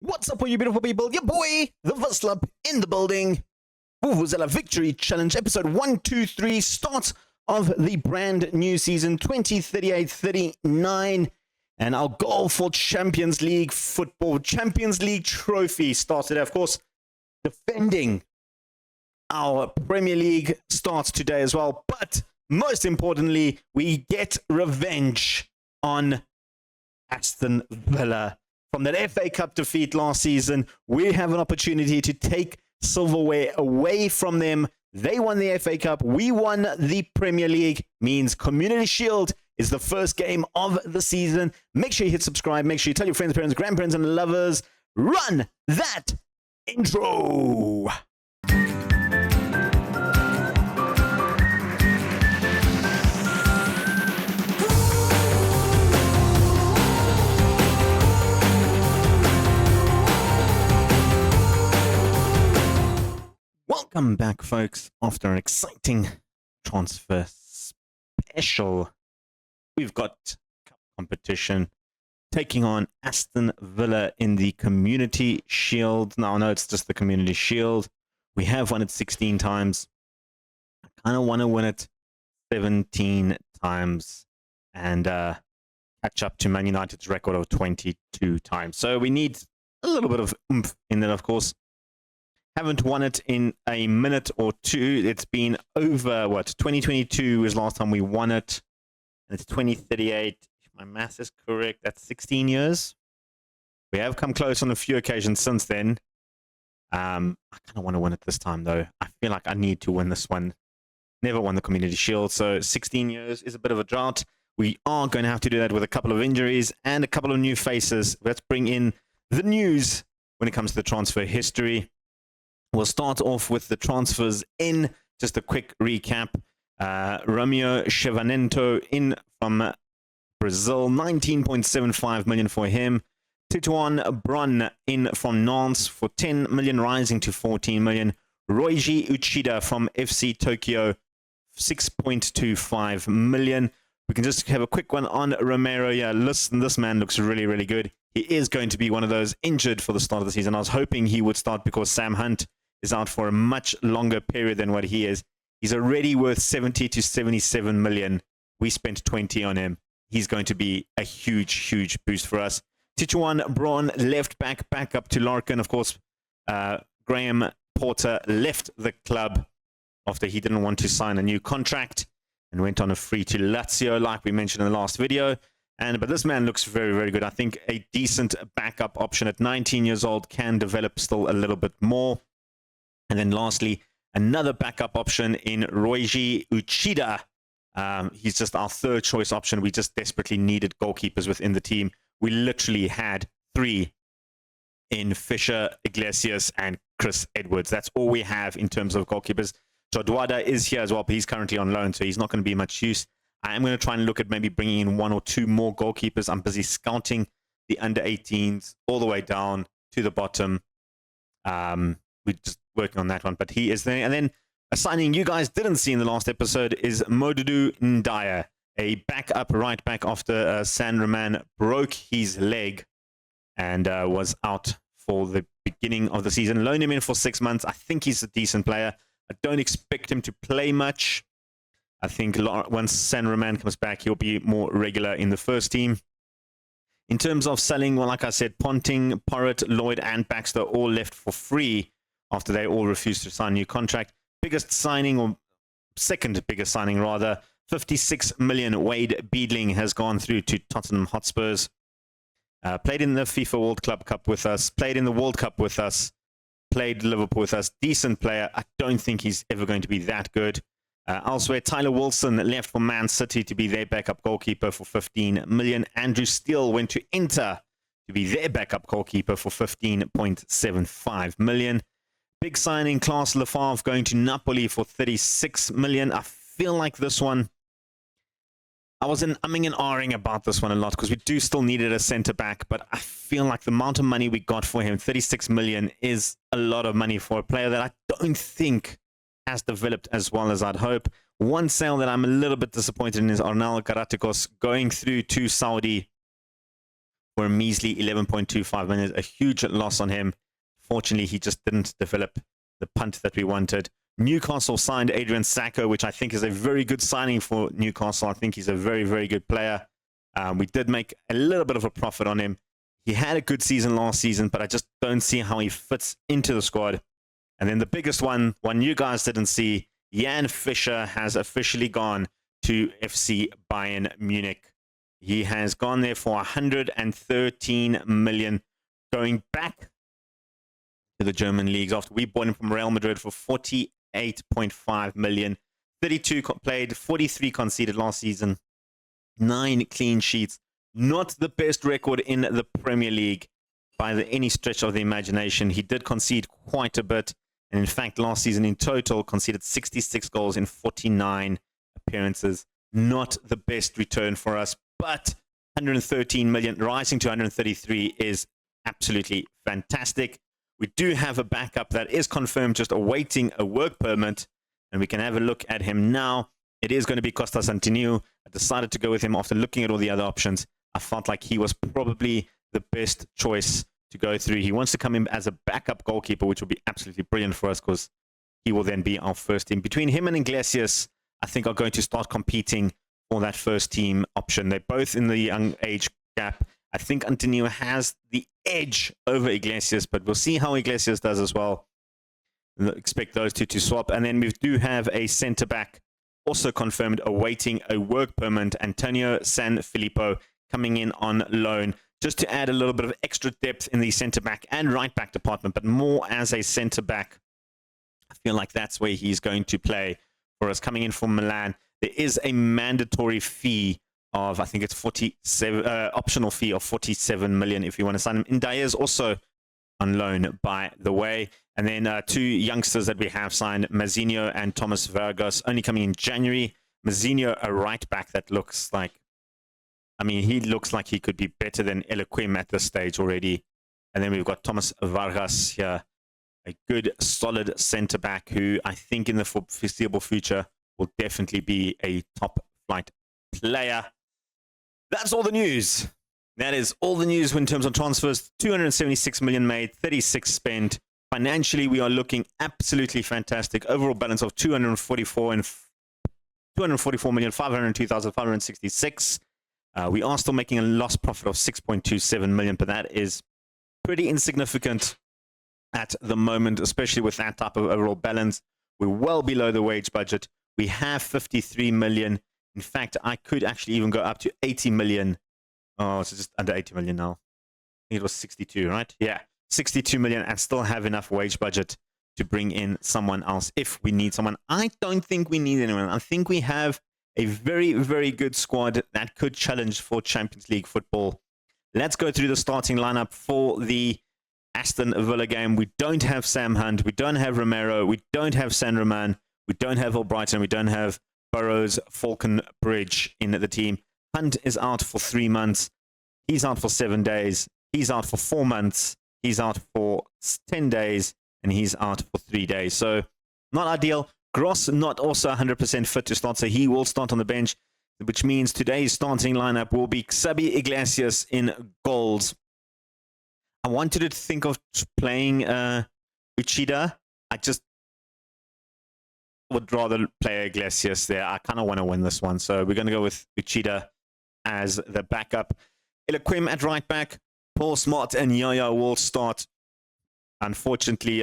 What's up, all you beautiful people? Your boy, the Vuvuzela in the building. Vuvuzela Victory Challenge, episode 123, start of the brand new season 2038-39. And our goal for Champions League football, Champions League trophy started, of course, defending our Premier League starts today as well. But most importantly, we get revenge on Aston Villa. From that FA Cup defeat last season, we have an opportunity to take silverware away from them. They won the FA Cup. We won the Premier League. Means Community Shield is the first game of the season. Make sure you hit subscribe. Make sure you tell your friends, parents, grandparents, and lovers. Run that intro. Welcome back, folks. After an exciting transfer special, we've got cup competition taking on Aston Villa in the Community Shield. Now, I know it's just the Community Shield. We have won it 16 times. I kind of want to win it 17 times and catch up to Man United's record of 22 times. So we need a little bit of oomph in it, of course. Haven't won it in a minute or two. It's been over, 2022 was last time we won it. And it's 2038. If my math is correct, that's 16 years. We have come close on a few occasions since then. I kind of want to win it this time, though. I feel like I need to win this one. Never won the Community Shield, so 16 years is a bit of a drought. We are going to have to do that with a couple of injuries and a couple of new faces. Let's bring in the news when it comes to the transfer history. We'll start off with the transfers in. Just a quick recap. Romeo Chevanento in from Brazil. 19.75 million for him. Tituan Bron in from Nantes for 10 million, rising to 14 million. Roiji Uchida from FC Tokyo, 6.25 million. We can just have a quick one on Romero. Yeah, listen, this man looks really, really good. He is going to be one of those injured for the start of the season. I was hoping he would start because Sam Hunt is out for a much longer period than what he is. He's already worth 70 to 77 million. We spent 20 on him. He's going to be a huge, huge boost for us. Tituan Braun, left back up to Larkin. Of course, Graham Porter left the club after he didn't want to sign a new contract and went on a free to Lazio, like we mentioned in the last video. But this man looks very, very good. I think a decent backup option at 19 years old can develop still a little bit more. And then lastly, another backup option in Roiji Uchida. He's just our third choice option. We just desperately needed goalkeepers within the team. We literally had three in Fisher, Iglesias, and Chris Edwards. That's all we have in terms of goalkeepers. Jodwada is here as well, but he's currently on loan, so he's not going to be much use. I am going to try and look at maybe bringing in one or two more goalkeepers. I'm busy scouting the under-18s all the way down to the bottom. We're just working on that one, but he is there. And then a signing you guys didn't see in the last episode is Modudu Ndaya, a backup right back after San Roman broke his leg and was out for the beginning of the season. Loaned him in for 6 months. I think he's a decent player. I don't expect him to play much. I think once San Roman comes back, he'll be more regular in the first team. In terms of selling, well, like I said, Ponting, Porritt, Lloyd, and Baxter all left for free after they all refused to sign a new contract. Biggest signing, or second biggest signing rather, 56 million. Wade Beadling has gone through to Tottenham Hotspurs. Played in the FIFA World Club Cup with us, played in the World Cup with us, played Liverpool with us. Decent player. I don't think he's ever going to be that good. Elsewhere, Tyler Wilson left for Man City to be their backup goalkeeper for 15 million. Andrew Steele went to Inter to be their backup goalkeeper for 15.75 million. Big signing, Klaas Lefavre going to Napoli for 36 million. I feel like this one, I was umming and ahhing about this one a lot because we do still needed a centre-back, but I feel like the amount of money we got for him, 36 million, is a lot of money for a player that I don't think has developed as well as I'd hope. One sale that I'm a little bit disappointed in is Arnal Karatikos going through to Saudi for a measly 11.25 million. A huge loss on him. Fortunately, he just didn't develop the punt that we wanted. Newcastle signed Adrian Sacco, which I think is a very good signing for Newcastle. I think he's a very, very good player. We did make a little bit of a profit on him. He had a good season last season, but I just don't see how he fits into the squad. And then the biggest one you guys didn't see, Jan Fischer has officially gone to FC Bayern Munich. He has gone there for 113 million, going back to the German leagues after we bought him from Real Madrid for 48.5 million. 32 played, 43 conceded last season, 9 clean sheets. Not the best record in the Premier League by any stretch of the imagination. He did concede quite a bit. And in fact, last season in total, conceded 66 goals in 49 appearances. Not the best return for us, but 113 million, rising to 133 is absolutely fantastic. We do have a backup that is confirmed, just awaiting a work permit, and we can have a look at him now. It is going to be Costas Antoniou. I decided to go with him after looking at all the other options. I felt like he was probably the best choice to go through. He wants to come in as a backup goalkeeper, which will be absolutely brilliant for us because he will then be our first team. Between him and Iglesias, I think are going to start competing for that first team option. They're both in the young age gap. I think Antoniou has the edge over Iglesias, but we'll see how Iglesias does as well. Expect those two to swap. And then we do have a centre-back also confirmed, awaiting a work permit, Antonio Sanfilippo, coming in on loan, just to add a little bit of extra depth in the centre-back and right-back department, but more as a centre-back. I feel like that's where he's going to play for us, coming in from Milan. There is a mandatory fee of, I think it's 47, optional fee of 47 million if you want to sign him. Ndaya is also on loan, by the way. And then two youngsters that we have signed, Mazinho and Thomas Vargas, only coming in January. Mazinho, a right back that looks like, I mean, he looks like he could be better than Eloquim at this stage already. And then we've got Thomas Vargas here, a good, solid centre back who I think in the foreseeable future will definitely be a top flight player. That's all the news. That is all the news in terms of transfers. 276 million made, 36 spent. Financially, we are looking absolutely fantastic. Overall balance of 244,502,566. We are still making a loss profit of 6.27 million, but that is pretty insignificant at the moment, especially with that type of overall balance. We're well below the wage budget. We have 53 million. In fact, I could actually even go up to 80 million. Oh, it's just under 80 million now. I think it was 62, right? Yeah, 62 million, and still have enough wage budget to bring in someone else if we need someone. I don't think we need anyone. I think we have a very, very good squad that could challenge for Champions League football. Let's go through the starting lineup for the Aston Villa game. We don't have Sam Hunt. We don't have Romero. We don't have San Roman. We don't have Albrighton. We don't have Burrows, Falconbridge in the team. Hunt is out for 3 months. He's out for 7 days. He's out for 4 months. He's out for 10 days. And he's out for 3 days. So not ideal. Gross not also 100% fit to start. So he will start on the bench, which means today's starting lineup will be Xabi Iglesias in goals. I wanted to think of playing Uchida. I just would rather play Iglesias there. I kind of want to win this one. So we're going to go with Uchida as the backup. Eloquim at right back. Paul Smart and Yaya will start. Unfortunately,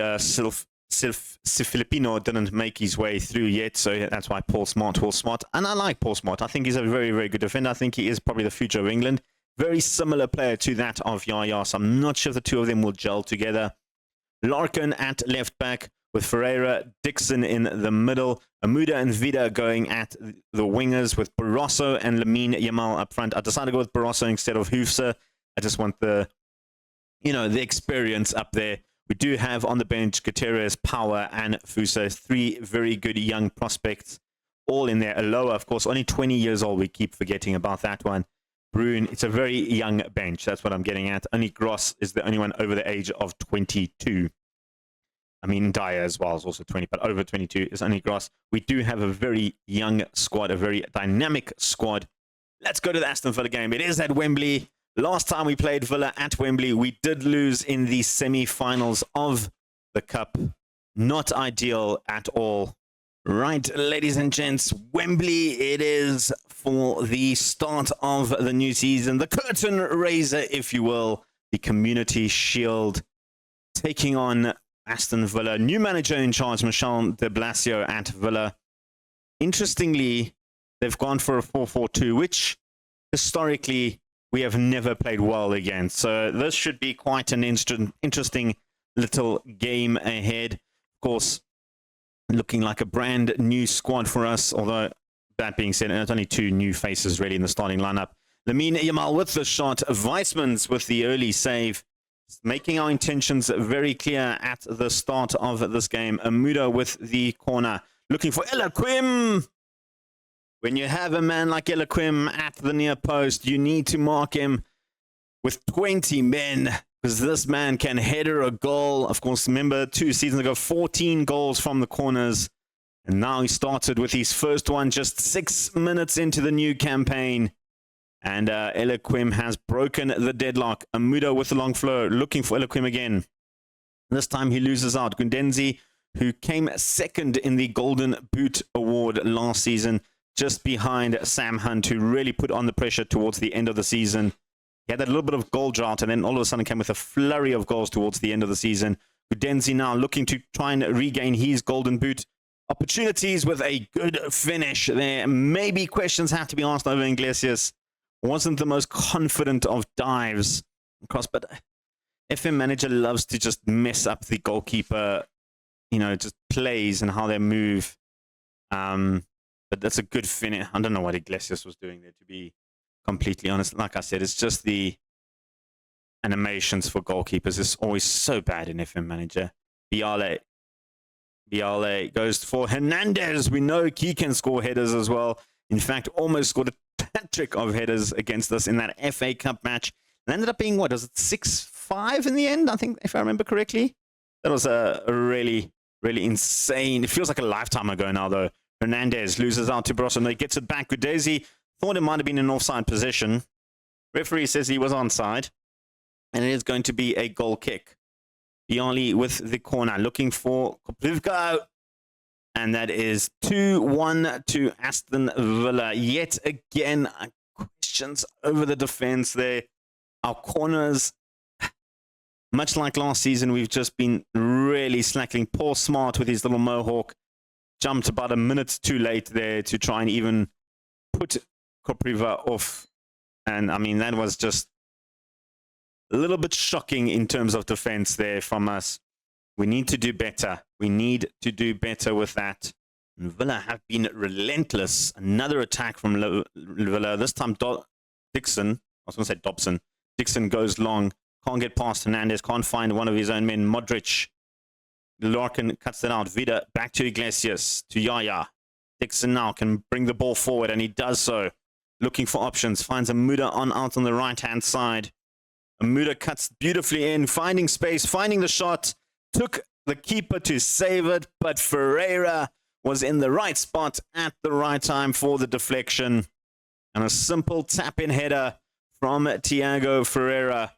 Filipino didn't make his way through yet, so that's why Paul Smart will start. And I like Paul Smart. I think he's a very, very good defender. I think he is probably the future of England. Very similar player to that of Yaya, so I'm not sure if the two of them will gel together. Larkin at left back with Ferreira, Dixon in the middle. Amuda and Vida going at the wingers with Barroso and Lamine Yamal up front. I decided to go with Barroso instead of Hoofse. I just want the experience up there. We do have on the bench Gutierrez, Power, and Fusa. 3 very good young prospects, all in there. Aloha, of course, only 20 years old. We keep forgetting about that one. Brune, it's a very young bench. That's what I'm getting at. Only Gross is the only one over the age of 22. I mean, Dyer as well is also 20, but over 22 is only Gross. We do have a very young squad, a very dynamic squad. Let's go to the Aston Villa game. It is at Wembley. Last time we played Villa at Wembley, we did lose in the semi-finals of the Cup. Not ideal at all. Right, ladies and gents, Wembley it is for the start of the new season. The curtain raiser, if you will. The Community Shield taking on Aston Villa. New manager in charge, Michel de Blasio at Villa. Interestingly, they've gone for a 4-4-2, which historically we have never played well against. So this should be quite an interesting little game ahead. Of course, looking like a brand new squad for us, although that being said, it's only two new faces really in the starting lineup. Lamine Yamal with the shot, Weissmans with the early save, making our intentions very clear at the start of this game. Amuda with the corner, looking for Elaquim. When you have a man like Elaquim at the near post, you need to mark him with 20 men, because this man can header a goal. Of course, remember 2 seasons ago, 14 goals from the corners. And now he started with his first one just 6 minutes into the new campaign. And Elaquim has broken the deadlock. Amuda with the long flow, looking for Elaquim again. This time he loses out. Gundenzi, who came second in the Golden Boot Award last season, just behind Sam Hunt, who really put on the pressure towards the end of the season. He had that little bit of goal drought, and then all of a sudden came with a flurry of goals towards the end of the season. Gundenzi now looking to try and regain his Golden Boot opportunities with a good finish there. Maybe questions have to be asked over Iglesias. Wasn't the most confident of dives across, but FM manager loves to just mess up the goalkeeper, you know, just plays and how they move. But that's a good finish. I don't know what Iglesias was doing there, to be completely honest. Like I said, it's just the animations for goalkeepers is always so bad in FM manager. Biale goes for Hernandez. We know he can score headers as well. In fact, almost scored a hat-trick of headers against us in that FA Cup match. It ended up being, what, was it 6-5 in the end, I think, if I remember correctly? That was a really, really insane. It feels like a lifetime ago now, though. Hernandez loses out to Brosso, and he gets it back. Gudezi thought it might have been an offside position. Referee says he was onside, and it is going to be a goal kick. Biali with the corner, looking for Koprivka, and that is 2-1 to Aston Villa. Yet again, questions over the defense there. Our corners, much like last season, we've just been really slacking. Paul Smart with his little mohawk jumped about a minute too late there to try and even put Kopriva off. And I mean, that was just a little bit shocking in terms of defense there from us. We need to do better. We need to do better with that. And Villa have been relentless. Another attack from Villa. This time Dixon, I was going to say Dobson. Dixon goes long. Can't get past Hernandez. Can't find one of his own men. Modric. Larkin cuts it out. Vida back to Iglesias. To Yaya. Dixon now can bring the ball forward, and he does so. Looking for options. Finds Amuda out on the right-hand side. Amuda cuts beautifully in. Finding space. Finding the shot. Took the keeper to save it, but Ferreira was in the right spot at the right time for the deflection. And a simple tap-in header from Thiago Ferreira.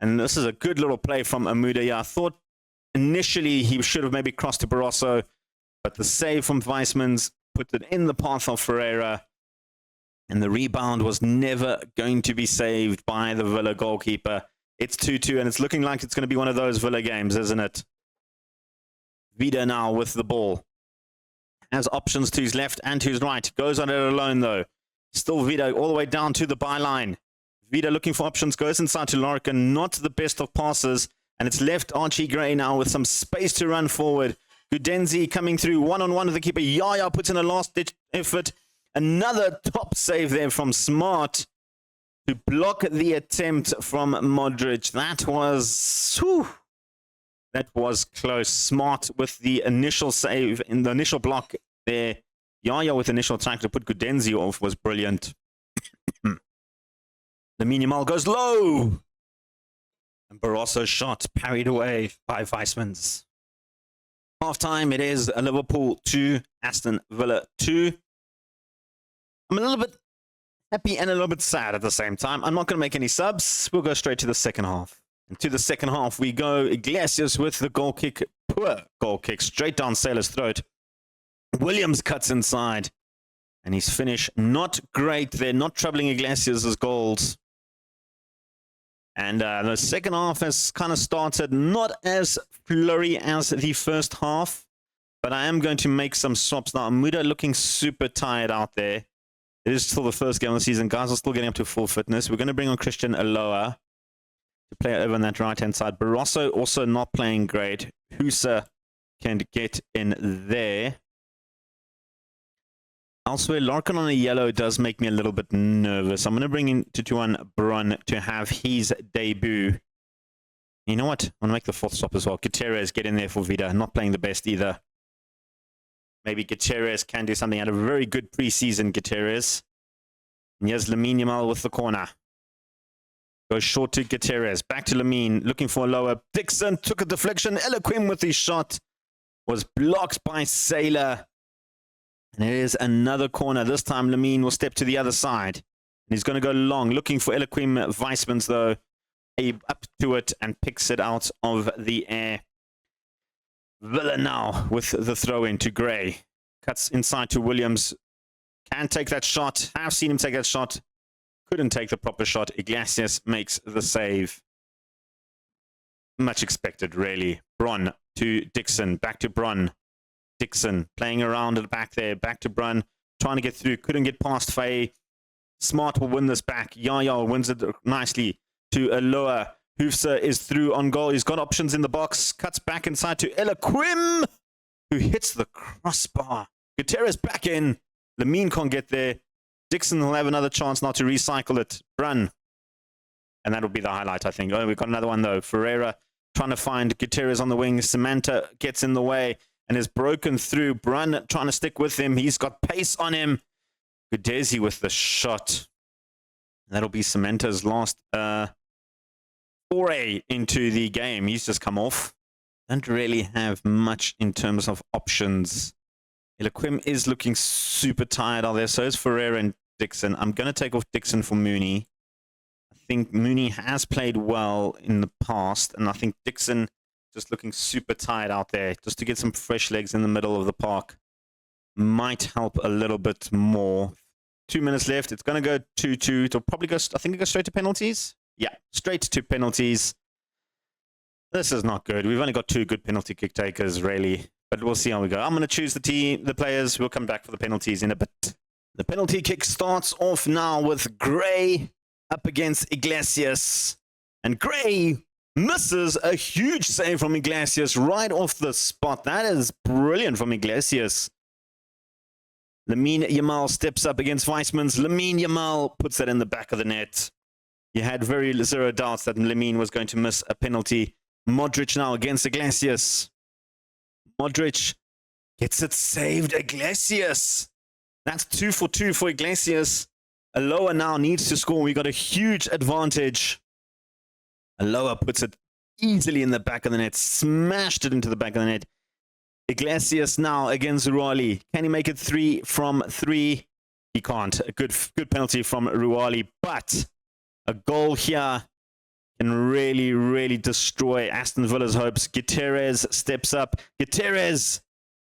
And this is a good little play from Amuda. Yeah, I thought initially he should have maybe crossed to Barroso, but the save from Weissmans put it in the path of Ferreira. And the rebound was never going to be saved by the Villa goalkeeper. It's 2-2, and it's looking like it's going to be one of those Villa games, isn't it? Vida now with the ball. Has options to his left and to his right. Goes on it alone, though. Still Vida all the way down to the byline. Vida looking for options. Goes inside to Larkin. Not the best of passes. And it's left Archie Gray now with some space to run forward. Gudenzi coming through one-on-one with the keeper. Yaya puts in a last-ditch effort. Another top save there from Smart to block the attempt from Modric. That was close. Smart with the initial save in the initial block there. Yaya with initial attack to put Gudenzi off was brilliant. The minimal goes low. And Barroso's shot parried away by Weissmans. Half-time, it is a Liverpool 2, Aston Villa 2. I'm a little bit happy and a little bit sad at the same time. I'm not going to make any subs. We'll go straight to the second half. And to the second half, we go. Iglesias with the goal kick. Poor goal kick. Straight down Sailor's throat. Williams cuts inside. And his finish, not great there. Not troubling Iglesias' goals. And the second half has kind of started not as flurry as the first half. But I am going to make some swaps now. Muda looking super tired out there. It is still the first game of the season. Guys are still getting up to full fitness. We're going to bring on Christian Aloha to play over on that right-hand side. Barroso also not playing great. Husa can get in there. Elsewhere, Larkin on a yellow does make me a little bit nervous. I'm going to bring in Tutuan Brun to have his debut. You know what? I'm going to make the fourth swap as well. Gutierrez, get in there for Vida. Not playing the best either. Maybe Gutierrez can do something. Had a very good preseason, Gutierrez. And here's Lamine Yamal with the corner. Goes short to Gutierrez. Back to Lamine. Looking for a lower. Dixon took a deflection. Eloquim with his shot. Was blocked by Sailor. And it is another corner. This time Lamine will step to the other side. And he's going to go long. Looking for Eloquim. Weissmans, though, up to it and picks it out of the air. Villa now with the throw-in to Gray. Cuts inside to Williams. Can take that shot. Have seen him take that shot. Couldn't take the proper shot. Iglesias makes the save. Much expected, really. Bron to Dixon. Back to Bron. Dixon playing around at the back there. Back to Brun. Trying to get through. Couldn't get past Faye. Smart will win this back. Yaya wins it nicely to Aloha. Hoofser is through on goal. He's got options in the box. Cuts back inside to Eloquim, who hits the crossbar. Gutierrez back in. Lamine can't get there. Dixon will have another chance now to recycle it. Brun. And that'll be the highlight, I think. Oh, we've got another one, though. Ferreira trying to find Gutierrez on the wing. Samantha gets in the way and is broken through. Brun trying to stick with him. He's got pace on him. Gudezi with the shot. That'll be Samantha's last foray into the game. He's just come off. Don't really have much in terms of options. Eloquim is looking super tired out there. So is Ferreira and Dixon. I'm going to take off Dixon for Mooney. I think Mooney has played well in the past. And I think Dixon just looking super tired out there. Just to get some fresh legs in the middle of the park might help a little bit more. 2 minutes left. It's going to go 2-2. It'll probably go, I think it goes straight to penalties. Yeah, straight to penalties. This is not good. We've only got 2 good penalty kick takers, really. But we'll see how we go. I'm going to choose the players. We'll come back for the penalties in a bit. The penalty kick starts off now with Gray up against Iglesias. And Gray misses a huge save from Iglesias right off the spot. That is brilliant from Iglesias. Lamine Yamal steps up against Weissmans. Lamine Yamal puts that in the back of the net. You had very zero doubts that Lamine was going to miss a penalty. Modric now against Iglesias. Modric gets it saved. Iglesias. That's 2 for 2 for Iglesias. Aloha now needs to score. We got a huge advantage. Aloha puts it easily in the back of the net. Smashed it into the back of the net. Iglesias now against Ruali. Can he make it 3 from 3? He can't. A good penalty from Ruali. But a goal here can really, really destroy Aston Villa's hopes. Gutierrez steps up. Gutierrez!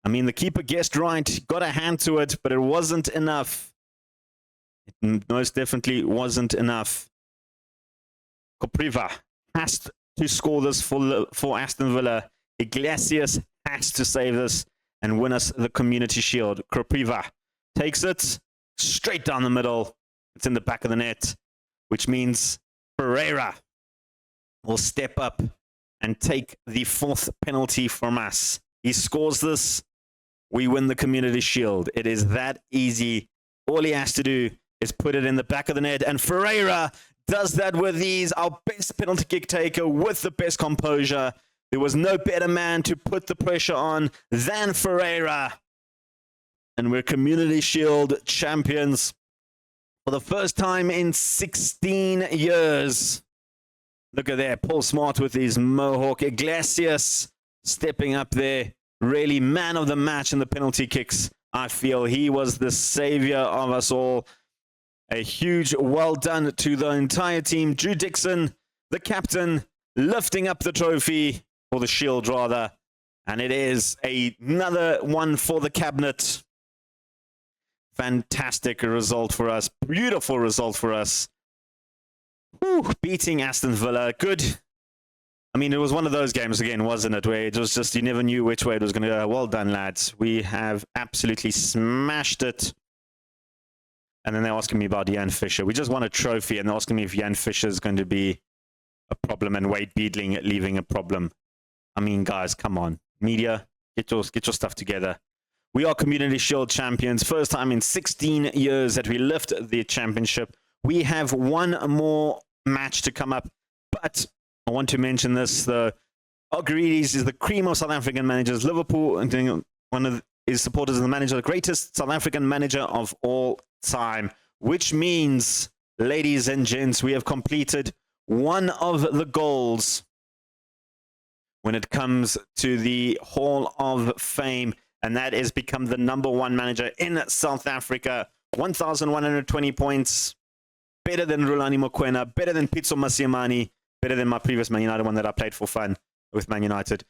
I mean, the keeper guessed right. Got a hand to it, but it wasn't enough. It most definitely wasn't enough. Kopriva has to score this for Aston Villa. Iglesias has to save this and win us the Community Shield. Kopriva takes it straight down the middle. It's in the back of the net, which means Ferreira will step up and take the 4th penalty from us. He scores this. We win the Community Shield. It is that easy. All he has to do is put it in the back of the net. And Ferreira does that with ease. Our best penalty kick taker with the best composure. There was no better man to put the pressure on than Ferreira. And we're Community Shield champions for the first time in 16 years. Look at that. Paul Smart with his mohawk. Iglesias stepping up there. Really man of the match in the penalty kicks. I feel he was the savior of us all. A huge well done to the entire team. Drew Dixon, the captain, lifting up the trophy, or the shield rather. And it is another one for the cabinet. Fantastic result for us. Beautiful result for us. Whew, beating Aston Villa. Good. I mean, it was one of those games again, wasn't it? Where it was just, you never knew which way it was going to go. Well done, lads. We have absolutely smashed it. And then they're asking me about Jan Fischer. We just won a trophy, and they're asking me if Jan Fischer is going to be a problem and Wade Beadling leaving a problem. I mean, guys, come on. Media, get your stuff together. We are Community Shield champions. First time in 16 years that we lift the championship. We have one more match to come up, but I want to mention this. The Ogrides is the cream of South African managers. Liverpool, one of his supporters, is the manager, the greatest South African manager of all time. Which means, ladies and gents, we have completed one of the goals when it comes to the Hall of Fame, and that is become the #1 manager in South Africa. 1,120 points. Better than Rulani Mokoena, better than Pitso Masiamani, better than my previous Man United one that I played for fun with Man United.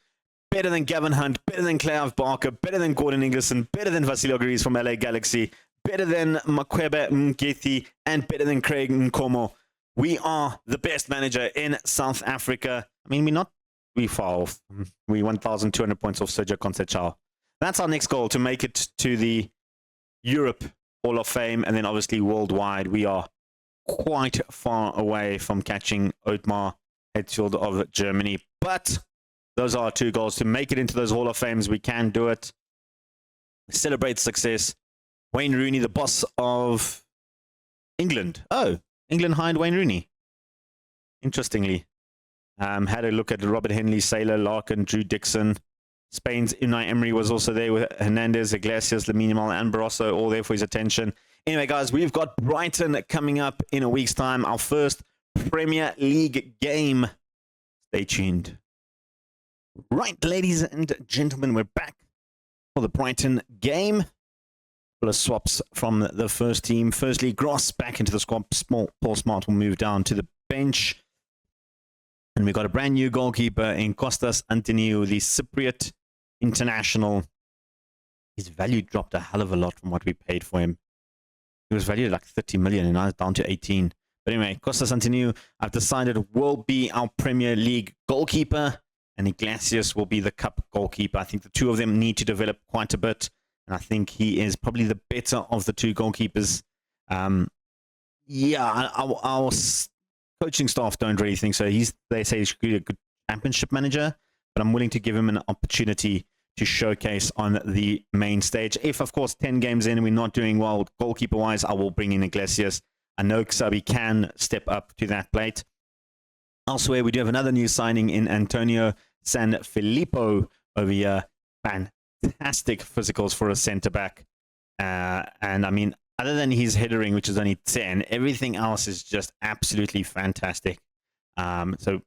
Better than Gavin Hunt, better than Clive Barker, better than Gordon Ingleson, better than Vasily Ogrides from LA Galaxy, better than Makwebe Mgethi, and better than Craig Nkomo. We are the best manager in South Africa. I mean, we far off. We 1,200 points off Sergio Conceição. That's our next goal, to make it to the Europe Hall of Fame, and then obviously worldwide. We are quite far away from catching Otmar Hitzfeld of Germany. But those are our 2 goals. To make it into those Hall of Fames, we can do it. Celebrate success. Wayne Rooney, the boss of England. Oh, England hired Wayne Rooney. Interestingly. Had a look at Robert Henley, Saylor, Larkin, Drew Dixon. Spain's Unai Emery was also there with Hernandez, Iglesias, Lamine Yamal, and Barroso, all there for his attention. Anyway, guys, we've got Brighton coming up in a week's time. Our first Premier League game. Stay tuned. Right, ladies and gentlemen, we're back for the Brighton game. Couple of swaps from the first team. Firstly, Gross back into the squad. Paul Smart will move down to the bench. And we've got a brand new goalkeeper in Kostas Antoniou, the Cypriot international. His value dropped a hell of a lot from what we paid for him. He was valued at like 30 million and now it's down to 18. But anyway, Kostas Antoniou, I've decided, will be our Premier League goalkeeper, and Iglesias will be the cup goalkeeper. I think the 2 of them need to develop quite a bit, and I think he is probably the better of the 2 goalkeepers. Yeah, our coaching staff don't really think so. They say he's a good championship manager, but I'm willing to give him an opportunity to showcase on the main stage. If, of course, 10 games in and we're not doing well goalkeeper-wise, I will bring in Iglesias. I know Xabi can step up to that plate. Elsewhere, we do have another new signing in Antonio Sanfilippo over here. Fantastic physicals for a centre-back. And, I mean, other than his headering, which is only 10, everything else is just absolutely fantastic. So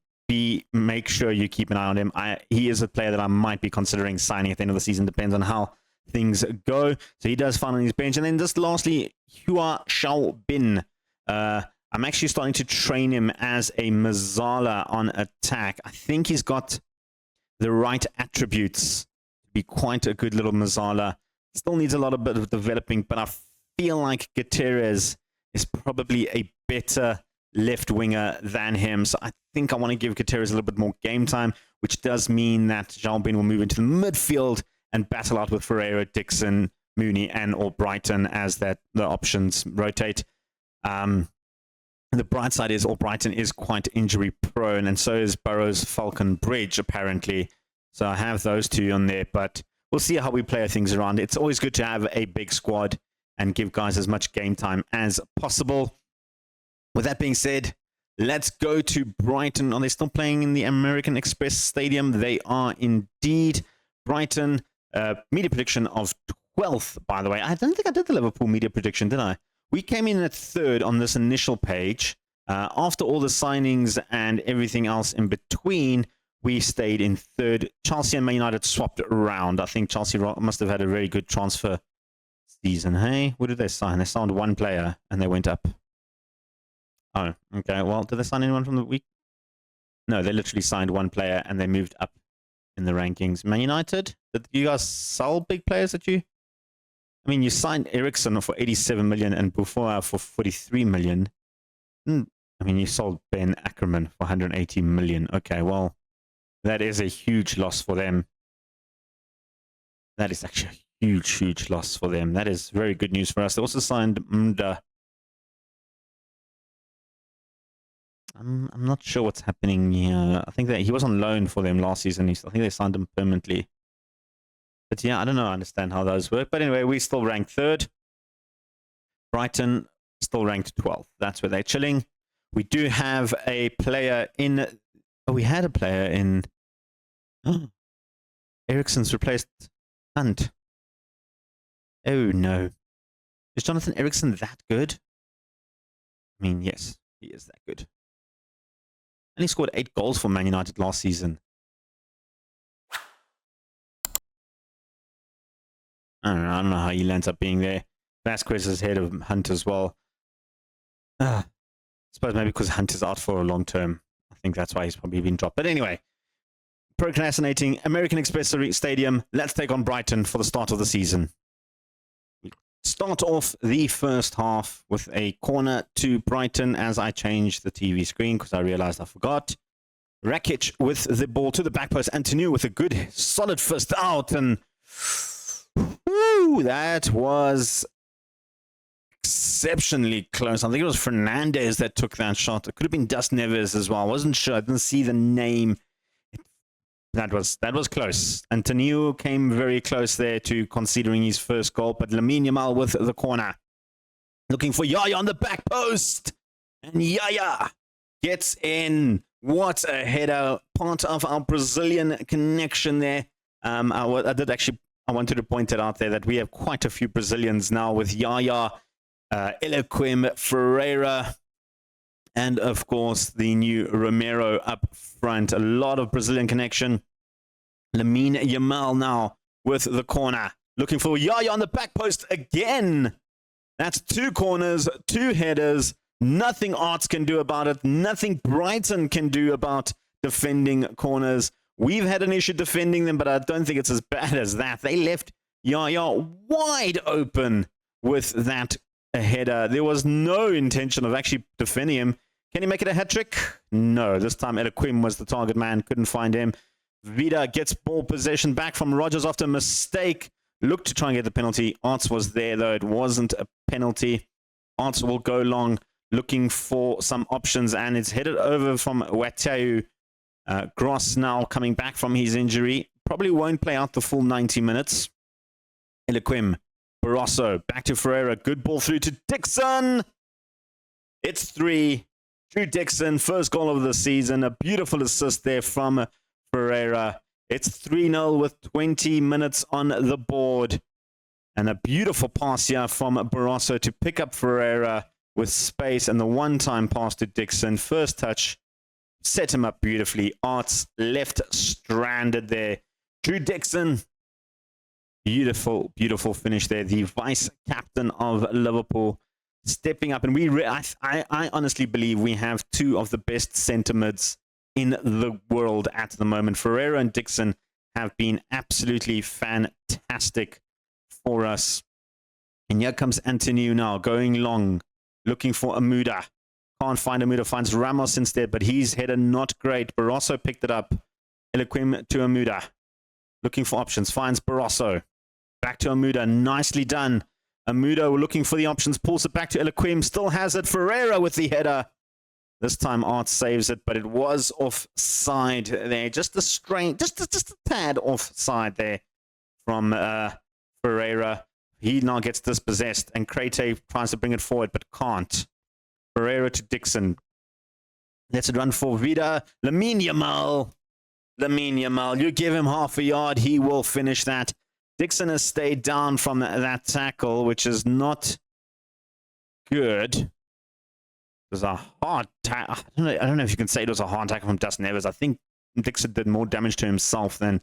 make sure you keep an eye on him. He is a player that I might be considering signing at the end of the season. Depends on how things go. So he does fine on his bench. And then just lastly, Hua Xiaobin. I'm actually starting to train him as a Mazzala on attack. I think he's got the right attributes to be quite a good little Mazzala. Still needs a lot of bit of developing, but I feel like Gutierrez is probably a better left winger than him. So I think I want to give Gutierrez a little bit more game time, which does mean that Xiaobin will move into the midfield and battle out with Ferreira, Dixon, Mooney, and or Brighton as the options rotate. The bright side is Brighton is quite injury prone, and so is Burrows Falcon Bridge, apparently. So I have those 2 on there, but we'll see how we play things around. It's always good to have a big squad and give guys as much game time as possible. With that being said, let's go to Brighton. Are they still playing in the American Express Stadium? They are indeed. Brighton, media prediction of 12th, by the way. I don't think I did the Liverpool media prediction, did I? We came in at 3rd on this initial page. After all the signings and everything else in between, we stayed in 3rd. Chelsea and Man United swapped around. I think Chelsea must have had a very good transfer season, hey? What did they sign? They signed one player and they went up. Oh, okay. Well, did they sign anyone from the week? No, they literally signed one player and they moved up in the rankings. Man United, did you guys sell big players at you? I mean, you signed Ericsson for 87 million and Buffon for 43 million. I mean, you sold Ben Ackerman for 180 million. Okay, well, that is a huge loss for them. That is actually a huge, huge loss for them. That is very good news for us. They also signed Mda. I'm not sure what's happening here. I think that he was on loan for them last season. I think they signed him permanently. But yeah, I don't know. I understand how those work. But anyway, we still ranked 3rd. Brighton still ranked 12th. That's where they're chilling. We do have a player in... Oh, we had a player in... Oh, Ericsson's replaced Hunt. Oh, no. Is Jonathan Ericsson that good? I mean, yes, he is that good. And he scored 8 goals for Man United last season. I don't know how he ends up being there. Vasquez is ahead of Hunt as well. I suppose maybe because Hunt is out for a long term. I think that's why he's probably been dropped. But anyway, procrastinating American Express Stadium. Let's take on Brighton for the start of the season. We start off the first half with a corner to Brighton as I change the TV screen because I realized I forgot. Rakic with the ball to the back post. Antonu with a good solid fist out, and whoo, that was exceptionally close. I think it was Fernandez that took that shot. It could have been Dust Neves as well. I wasn't sure. I didn't see the name. That was close. Antonu came very close there to considering his first goal, but Lamine Yamal with the corner. Looking for Yaya on the back post. And Yaya gets in. What a header. Part of our Brazilian connection there. I wanted to point it out there that we have quite a few Brazilians now with Yaya, Eloquim, Ferreira, and of course the new Romero up front. A lot of Brazilian connection. Lamine Yamal now with the corner. Looking for Yaya on the back post again. That's 2 corners, 2 headers. Nothing Arts can do about it. Nothing Brighton can do about defending corners. We've had an issue defending them, but I don't think it's as bad as that. They left Yaya wide open with that header. There was no intention of actually defending him. Can he make it a hat-trick? No. This time Eloquim was the target man. Couldn't find him. Vida gets ball possession back from Rodgers after a mistake. Looked to try and get the penalty. Arts was there, though. It wasn't a penalty. Arts will go long, looking for some options, and it's headed over from Watau. Gross now coming back from his injury. Probably won't play out the full 90 minutes. Eloquim, Barroso, back to Ferreira. Good ball through to Dixon. It's 3. Drew Dixon, first goal of the season. A beautiful assist there from Ferreira. It's 3-0 with 20 minutes on the board. And a beautiful pass here from Barroso to pick up Ferreira with space, and the one-time pass to Dixon. First touch. Set him up beautifully. Arts left stranded there. Drew Dixon. Beautiful, beautiful finish there. The vice captain of Liverpool stepping up. And I honestly believe we have 2 of the best centre mids in the world at the moment. Ferreira and Dixon have been absolutely fantastic for us. And here comes Antonu now, going long, looking for Amuda. Can't find Amuda, finds Ramos instead, but his header not great. Barroso picked it up. Eloquim to Amuda. Looking for options, finds Barroso. Back to Amuda, nicely done. Amuda looking for the options, pulls it back to Eloquim, still has it. Ferreira with the header. This time Art saves it, but it was offside there. Just a tad offside there from Ferreira. He now gets dispossessed, and Crete tries to bring it forward, but can't. Ferreira to Dixon. Let's run for Vida. Lamine Yamal. Lamine Yamal. You give him half a yard, he will finish that. Dixon has stayed down from that tackle, which is not good. It was a hard tackle. I don't know if you can say it was a hard tackle from Dust Neves. I think Dixon did more damage to himself than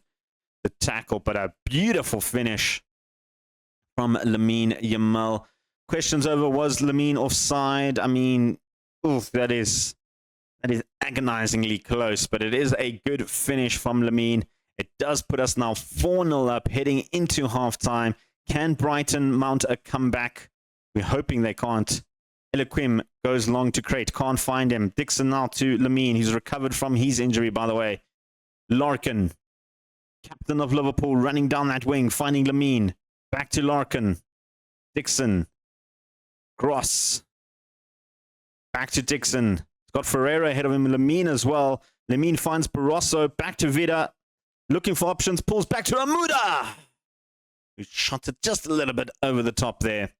the tackle, but a beautiful finish from Lamine Yamal. Questions over, was Lamine offside? I mean, oof, that is agonizingly close, but it is a good finish from Lamine. It does put us now 4-0 up, heading into halftime. Can Brighton mount a comeback? We're hoping they can't. Eliquim goes long to Crate, can't find him. Dixon now to Lamine, who's recovered from his injury, by the way. Larkin, captain of Liverpool, running down that wing, finding Lamine. Back to Larkin. Dixon. Gross. Back to Dixon. Got Ferreira ahead of him. Lamine as well. Lamine finds Barroso. Back to Vida. Looking for options. Pulls back to Amuda, who shot it just a little bit over the top there.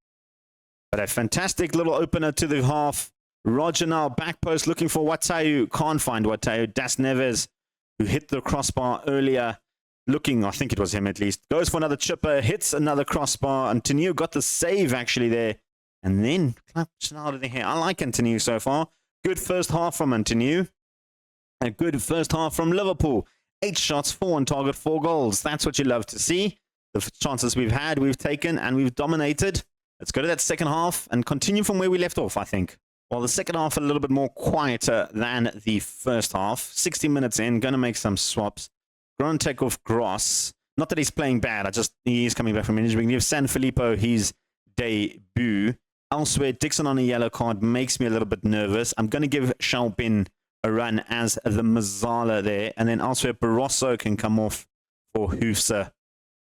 But a fantastic little opener to the half. Roger now back post looking for Watayu. Can't find Watayu. Das Neves, who hit the crossbar earlier. Looking, I think it was him at least. Goes for another chipper. Hits another crossbar. Antoniu got the save actually there. And then claps out of the hair. I like Antoniu so far. Good first half from Antoniu. A good first half from Liverpool. 8 shots, 4 on target, 4 goals. That's what you love to see. The chances we've had, we've taken, and we've dominated. Let's go to that second half and continue from where we left off, I think. Well, the second half a little bit more quieter than the first half. 60 minutes in, going to make some swaps. Grontek off Gross. Not that he's playing bad, he's coming back from injury. We have San Filippo, his debut. Elsewhere, Dixon on a yellow card makes me a little bit nervous. I'm going to give Shalbin a run as the Mazzala there. And then elsewhere, Barroso can come off for Hoofser.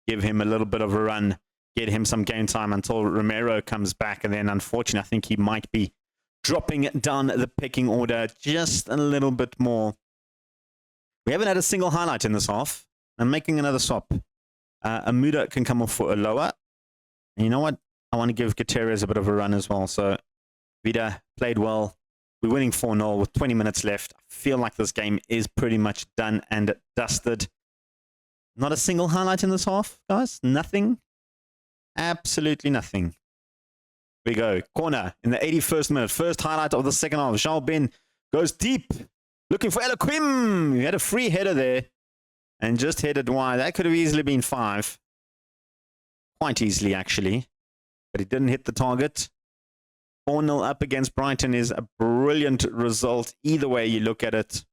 Give him a little bit of a run. Get him some game time until Romero comes back. And then, unfortunately, I think he might be dropping down the pecking order just a little bit more. We haven't had a single highlight in this half. I'm making another swap. Amuda can come off for Aloha. And you know what? I want to give Gutierrez a bit of a run as well. So Vida played well. We're winning 4-0 with 20 minutes left. I feel like this game is pretty much done and dusted. Not a single highlight in this half, guys. Nothing. Absolutely nothing. Here we go. Corner in the 81st minute. First highlight of the second half. Shalbin goes deep. Looking for Eliquim. He had a free header there. And just headed wide. That could have easily been 5. Quite easily, actually. But he didn't hit the target. 4-0 up against Brighton is a brilliant result. Either way you look at it.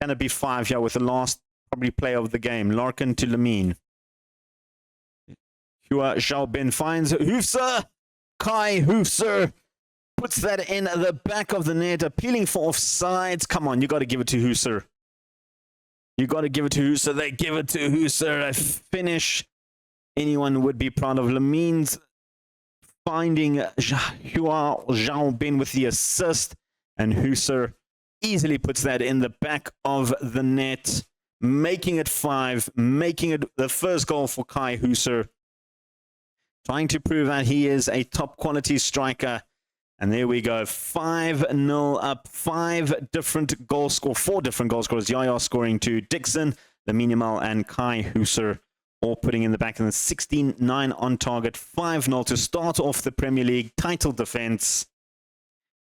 Can it be 5 here with the last probably play of the game? Larkin to Lamine. Hua Xiaobin finds Hoofser. Kai Hoofser puts that in the back of the net. Appealing for offsides. Come on, you got to give it to Hoofser. You got to give it to Hoofser. They give it to Hoofser. A finish anyone would be proud of. Lamine's finding Hua Xiaobin with the assist, and Hoofser easily puts that in the back of the net, making it 5, making it the first goal for Kai Hoofser, trying to prove that he is a top quality striker. And there we go, 5-0 up, 4 different goal scorers. Yaya scoring to Dixon, Lamine Yamal, and Kai Hoofser, all putting in the back. And the 16-9 on target, 5-0 to start off the Premier League title defense.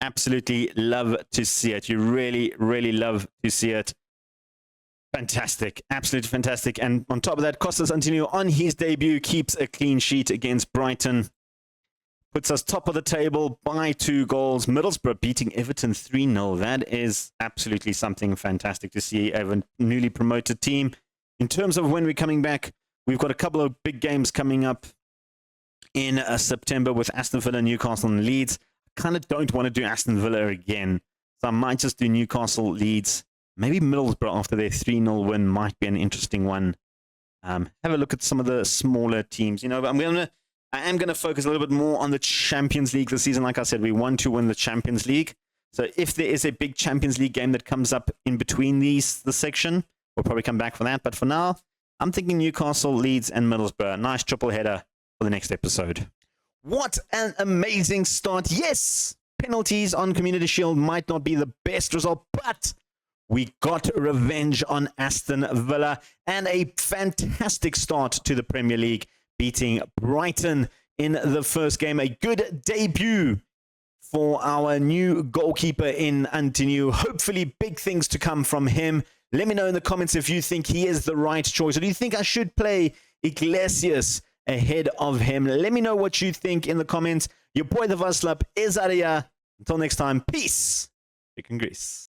Absolutely love to see it. You really, really love to see it. Fantastic. Absolutely fantastic. And on top of that, Costas Antoniu on his debut keeps a clean sheet against Brighton. Puts us top of the table by 2 goals. Middlesbrough beating Everton 3-0. That is absolutely something fantastic to see. A newly promoted team. In terms of when we're coming back, we've got a couple of big games coming up in September with Aston Villa, Newcastle, and Leeds. I kind of don't want to do Aston Villa again. So I might just do Newcastle, Leeds. Maybe Middlesbrough after their 3-0 win might be an interesting one. Have a look at some of the smaller teams. You know, but I am going to focus a little bit more on the Champions League this season. Like I said, we want to win the Champions League. So if there is a big Champions League game that comes up in between the section, we'll probably come back for that. But for now, I'm thinking Newcastle, Leeds, and Middlesbrough. Nice triple header for the next episode. What an amazing start. Yes, penalties on Community Shield might not be the best result, but we got revenge on Aston Villa and a fantastic start to the Premier League, beating Brighton in the first game. A good debut for our new goalkeeper in Antoniu. Hopefully big things to come from him. Let me know in the comments if you think he is the right choice, or do you think I should play Iglesias ahead of him. Let me know what you think in the comments. Your boy, the Vuslap, is out of here. Until next time, peace. Chicken grease.